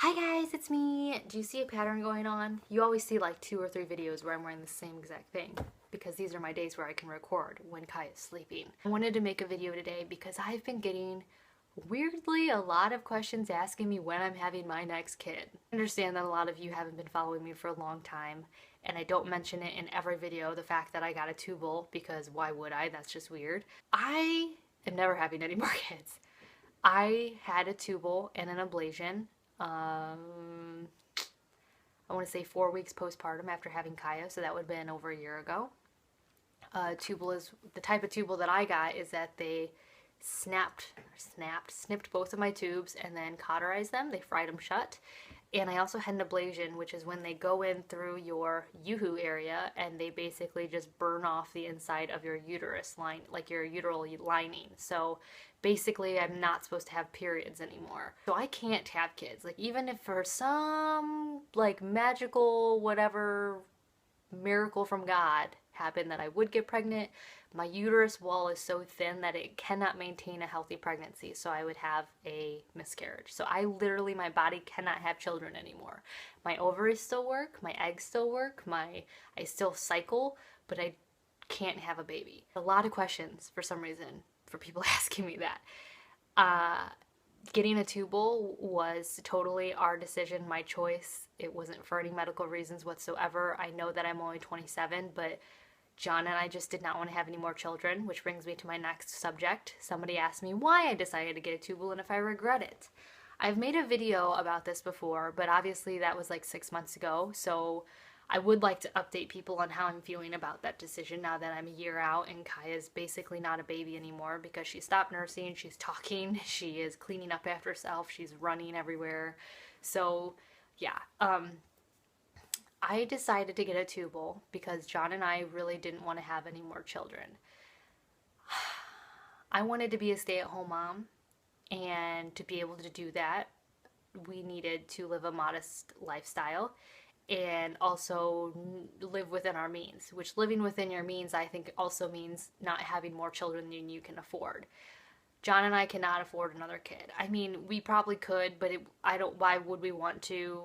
Hi guys, it's me. Do you see a pattern going on? You always see like 2 or 3 videos where I'm wearing the same exact thing because these are my days where I can record when Kai is sleeping. I wanted to make a video today because I've been getting weirdly a lot of questions asking me when I'm having my next kid. I understand that a lot of you haven't been following me for a long time and I don't mention it in every video, the fact that I got a tubble, because why would I? That's just weird. I am never having any more kids. I had a tubble and an ablation. I want to say 4 weeks postpartum after having Kaya, so that would have been over a year ago. Tubal is the type of tubal that I got is that they snipped both of my tubes and then cauterized them. They fried them shut. And I also had an ablation, which is when they go in through your yoo-hoo area and they basically just burn off the inside of your uterus line, like your uteral lining. So basically I'm not supposed to have periods anymore. So I can't have kids. Like even if for some like magical whatever miracle from God happened that I would get pregnant, my uterus wall is so thin that it cannot maintain a healthy pregnancy, so I would have a miscarriage. So I literally, my body cannot have children anymore. My ovaries still work, my eggs still work, I still cycle, but I can't have a baby. A lot of questions for some reason for people asking me that. Getting a tubal was totally our decision, my choice. It wasn't for any medical reasons whatsoever. I know that I'm only 27, but John and I just did not want to have any more children, which brings me to my next subject. Somebody asked me why I decided to get a tubal and if I regret it. I've made a video about this before, but obviously that was like 6 months ago, so I would like to update people on how I'm feeling about that decision now that I'm a year out and Kaya's basically not a baby anymore because she stopped nursing, she's talking, she is cleaning up after herself, she's running everywhere. So yeah, I decided to get a tubal because John and I really didn't want to have any more children. I wanted to be a stay-at-home mom, and to be able to do that, we needed to live a modest lifestyle and also live within our means, which living within your means I think also means not having more children than you can afford. John and I cannot afford another kid. I mean, we probably could, but why would we want to?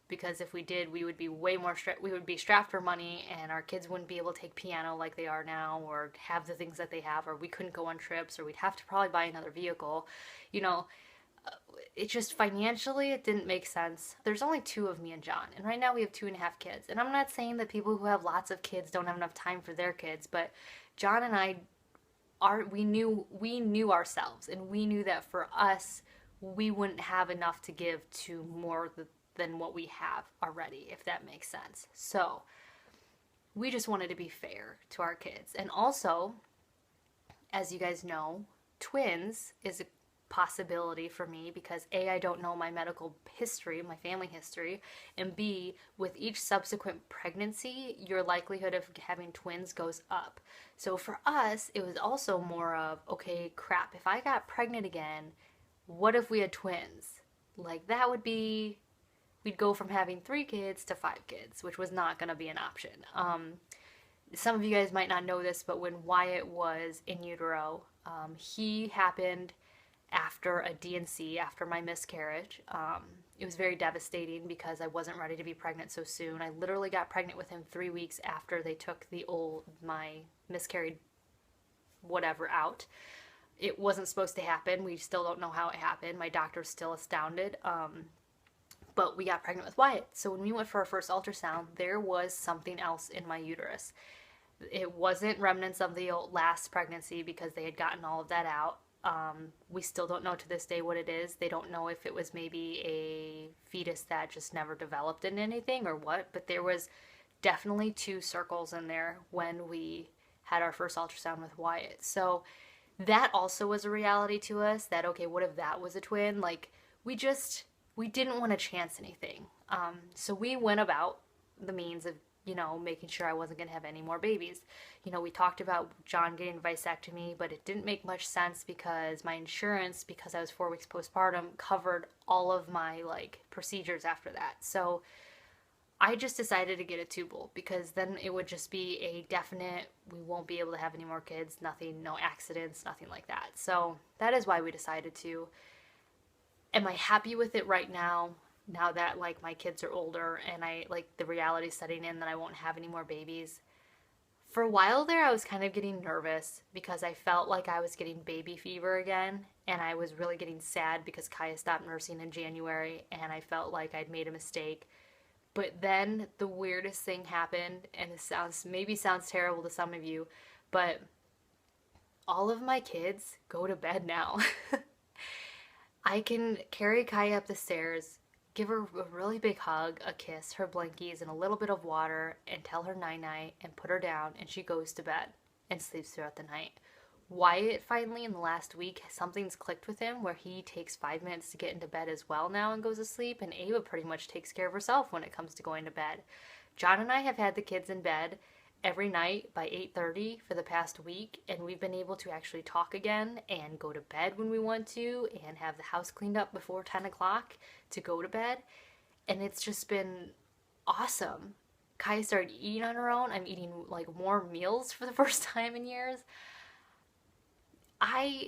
Because if we did, we would be way more we would be strapped for money and our kids wouldn't be able to take piano like they are now or have the things that they have, or we couldn't go on trips, or we'd have to probably buy another vehicle. You know, it just financially it didn't make sense. There's only 2 of me and John, and right now we have 2.5 kids. And I'm not saying that people who have lots of kids don't have enough time for their kids, but John and I we knew ourselves, and we knew that for us we wouldn't have enough to give to more than what we have already, if that makes sense. So we just wanted to be fair to our kids. And also, as you guys know, twins is a possibility for me because A, I don't know my medical history, my family history, and B, with each subsequent pregnancy, your likelihood of having twins goes up. So for us, it was also more of, okay, crap, if I got pregnant again, what if we had twins? Like that would be, we'd go from having 3 kids to 5 kids, which was not going to be an option. Some of you guys might not know this, but when Wyatt was in utero, he happened after a D&C, after my miscarriage. It was very devastating because I wasn't ready to be pregnant so soon. I literally got pregnant with him 3 weeks after they took my miscarried whatever out. It wasn't supposed to happen. We still don't know how it happened. My doctor's still astounded. But we got pregnant with Wyatt. So when we went for our first ultrasound, there was something else in my uterus. It wasn't remnants of the last pregnancy because they had gotten all of that out. We still don't know to this day what it is. They don't know if it was maybe a fetus that just never developed into anything or what, but there was definitely 2 circles in there when we had our first ultrasound with Wyatt. So that also was a reality to us that, okay, what if that was a twin? Like, we didn't want to chance anything. So we went about the means of, making sure I wasn't going to have any more babies. We talked about John getting a vasectomy, but it didn't make much sense because my insurance, because I was 4 weeks postpartum, covered all of my procedures after that. So I just decided to get a tubal because then it would just be a definite, we won't be able to have any more kids, nothing, no accidents, nothing like that. So that is why we decided to. Am I happy with it right now? now that like my kids are older and I like the reality setting in that I won't have any more babies. For a while there, I was kind of getting nervous because I felt like I was getting baby fever again, and I was really getting sad because Kaya stopped nursing in January, and I felt like I'd made a mistake. But then the weirdest thing happened, and this sounds terrible to some of you, but all of my kids go to bed now. I can carry Kaya up the stairs, give her a really big hug, a kiss, her blankies, and a little bit of water, and tell her night night, and put her down, and she goes to bed and sleeps throughout the night. Wyatt finally, in the last week, something's clicked with him where he takes 5 minutes to get into bed as well now and goes to sleep, and Ava pretty much takes care of herself when it comes to going to bed. John and I have had the kids in bed every night by 8:30 for the past week, and we've been able to actually talk again and go to bed when we want to and have the house cleaned up before 10 o'clock to go to bed, and it's just been awesome. Kaya started eating on her own. I'm eating like more meals for the first time in years.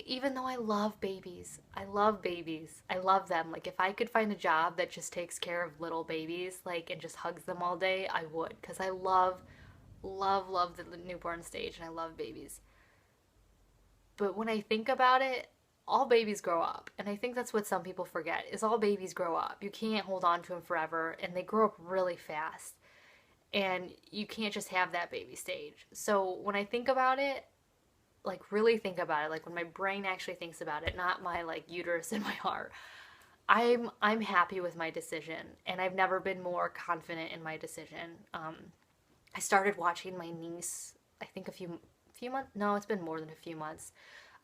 Even though I love babies, I love babies. I love them. Like, if I could find a job that just takes care of little babies, like, and just hugs them all day, I would. Because I love the newborn stage, and I love babies. But when I think about it, all babies grow up. And I think that's what some people forget, is all babies grow up. You can't hold on to them forever, and they grow up really fast. And you can't just have that baby stage. So when I think about it, like really think about it, like when my brain actually thinks about it, not my like uterus in my heart, I'm happy with my decision, and I've never been more confident in my decision. I started watching my niece, I think a few months, no, it's been more than a few months.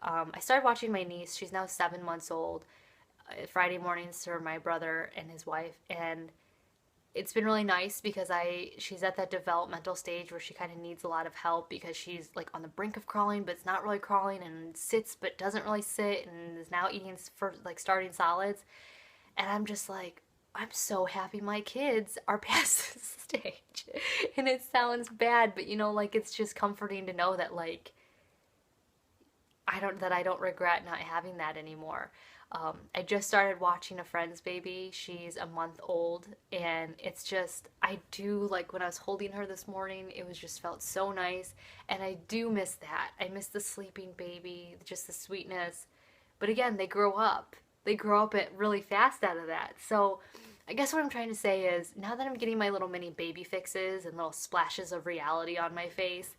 I started watching my niece. She's now 7 months old. Friday mornings for my brother and his wife, and it's been really nice because she's at that developmental stage where she kind of needs a lot of help because she's like on the brink of crawling, but it's not really crawling, and sits but doesn't really sit, and is now eating for like starting solids. And I'm just like, I'm so happy my kids are past this stage. And it sounds bad, but like it's just comforting to know that like I don't regret not having that anymore. I just started watching a friend's baby. She's a month old, and it's just, I do, like when I was holding her this morning, it was just felt so nice, and I do miss that. I miss the sleeping baby, just the sweetness. But again, they grow up. They grow up really fast out of that. So I guess what I'm trying to say is, now that I'm getting my little mini baby fixes and little splashes of reality on my face,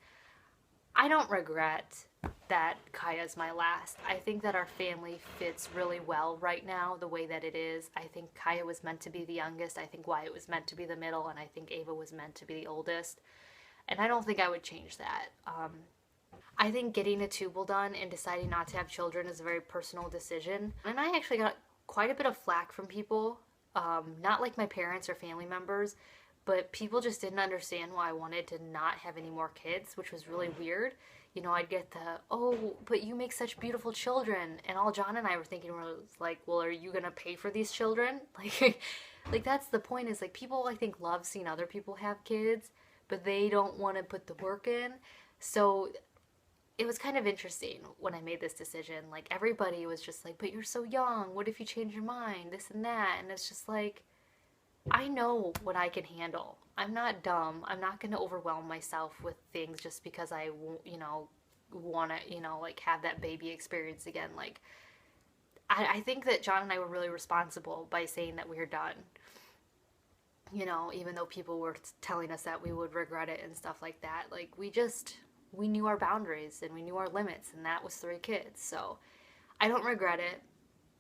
I don't regret that Kaya's my last. I think that our family fits really well right now, the way that it is. I think Kaya was meant to be the youngest. I think Wyatt was meant to be the middle, and I think Ava was meant to be the oldest. And I don't think I would change that. I think getting a tubble done and deciding not to have children is a very personal decision. And I actually got quite a bit of flack from people, not like my parents or family members, but people just didn't understand why I wanted to not have any more kids, which was really weird. I'd get oh, but you make such beautiful children. And all John and I were thinking was like, well, are you going to pay for these children? Like that's the point, is like people, I think, love seeing other people have kids, but they don't want to put the work in. So it was kind of interesting when I made this decision. Like everybody was just like, but you're so young. What if you change your mind? This and that. And it's just like, I know what I can handle. I'm not dumb. I'm not going to overwhelm myself with things just because I, want to, like have that baby experience again. Like, I think that John and I were really responsible by saying that we were done. Even though people were telling us that we would regret it and stuff like that. Like, we knew our boundaries and we knew our limits, and that was 3 kids. So I don't regret it.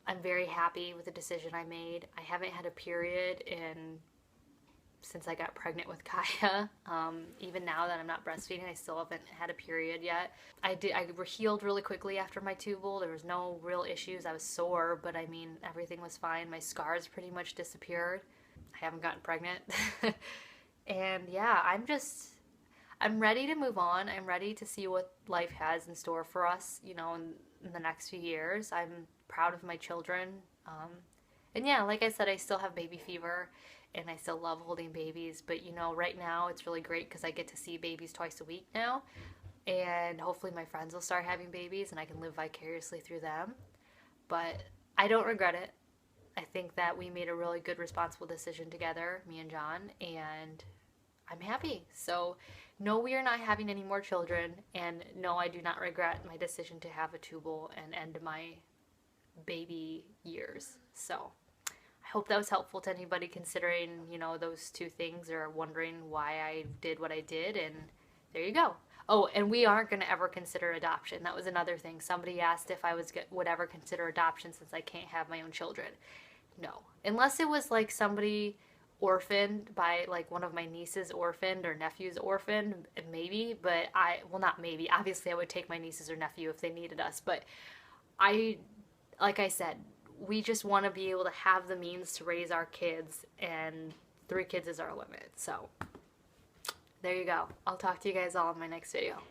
I'm very happy with the decision I made. I haven't had a period since I got pregnant with Kaya. Even now that I'm not breastfeeding, I still haven't had a period yet. I healed really quickly after my tubal. There was no real issues. I was sore, but I mean, everything was fine. My scars pretty much disappeared. I haven't gotten pregnant. And yeah, I'm ready to move on. I'm ready to see what life has in store for us, in the next few years. I'm proud of my children. And yeah, like I said, I still have baby fever, and I still love holding babies. But, right now it's really great because I get to see babies twice a week now. And hopefully my friends will start having babies and I can live vicariously through them. But I don't regret it. I think that we made a really good, responsible decision together, me and John, and I'm happy. So, no, we are not having any more children, and no, I do not regret my decision to have a tubal and end my baby years. So, I hope that was helpful to anybody considering, those two things or wondering why I did what I did. And there you go. Oh, and we aren't going to ever consider adoption. That was another thing. Somebody asked if I would ever consider adoption since I can't have my own children. No. Unless it was like somebody orphaned by, like, one of my nieces orphaned or nephews orphaned, maybe. But well, not maybe. Obviously, I would take my nieces or nephew if they needed us. But like I said, we just want to be able to have the means to raise our kids, and 3 kids is our limit. So there you go. I'll talk to you guys all in my next video.